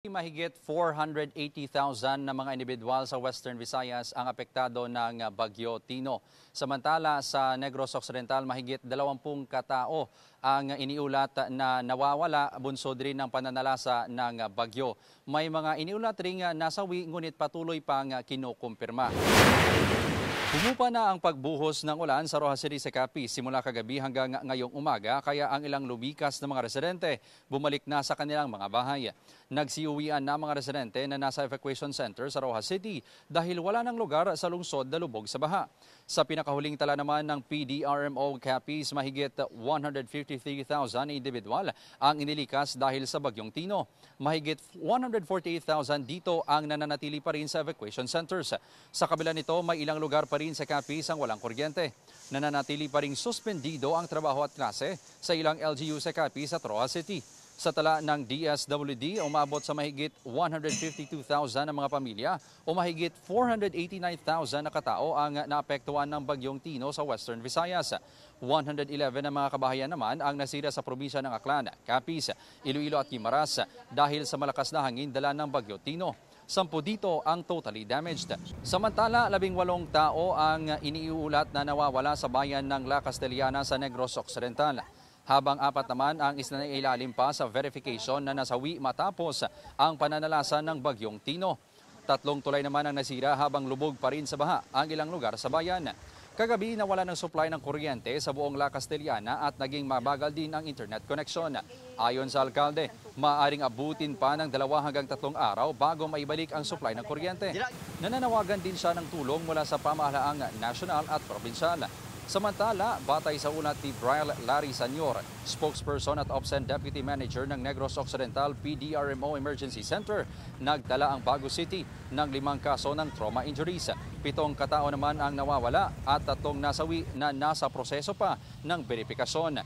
Mahigit 480,000 na mga individual sa Western Visayas ang apektado ng Bagyo Tino. Samantala sa Negros Occidental, mahigit 20 katao ang iniulat na nawawala bunsod rin ng pananalasa ng bagyo. May mga iniulat ring nasawi ngunit patuloy pang kinukumpirma. Humupa na ang pagbuhos ng ulan sa Roxas City, Capiz simula kagabi hanggang ngayong umaga kaya ang ilang lumikas na mga residente bumalik na sa kanilang mga bahay. Nagsiuwian na mga residente na nasa evacuation center sa Roxas City dahil wala ng lugar sa lungsod na lubog sa baha. Sa pinakahuling tala naman ng PDRMO Capiz, mahigit 153,000 individual ang inilikas dahil sa Bagyong Tino. Mahigit 148,000 dito ang nananatili pa rin sa evacuation centers. Sa kabila nito, may ilang lugar pa rin sa Capiz ang walang kuryente. Nananatili pa ring suspendido ang trabaho at klase sa ilang LGU sa Capiz at Roxas City. Sa tala ng DSWD, umabot sa mahigit 152,000 na mga pamilya o mahigit 489,000 na katao ang naapektuhan ng Bagyong Tino sa Western Visayas. 111 na mga kabahayan naman ang nasira sa probinsya ng Aklan, Capiz, Iloilo at Guimaras dahil sa malakas na hangin dala ng Bagyo Tino. 10 dito ang totally damaged. Samantala, 18 tao ang iniuulat na nawawala sa bayan ng La Castellana sa Negros Occidental. Habang 4 naman ang isinailalim pa sa verification na nasawi matapos ang pananalasa ng Bagyong Tino. 3 tulay naman ang nasira habang lubog pa rin sa baha ang ilang lugar sa bayan. Kagabi nawala ng supply ng kuryente sa buong La Castellana at naging mabagal din ang internet connection. Ayon sa alkalde, maaaring abutin pa ng 2 hanggang 3 araw bago maibalik ang supply ng kuryente. Nananawagan din siya ng tulong mula sa pamahalaang nasyonal at probinsyal. Samantala, batay sa ulat ni Brian Larry Sanyor, spokesperson at OPSEN Deputy Manager ng Negros Occidental PDRMO Emergency Center, nagdala ang Bago City ng 5 kaso ng trauma injuries. 7 katao naman ang nawawala at 3 nasawi na nasa proseso pa ng verifikasyon.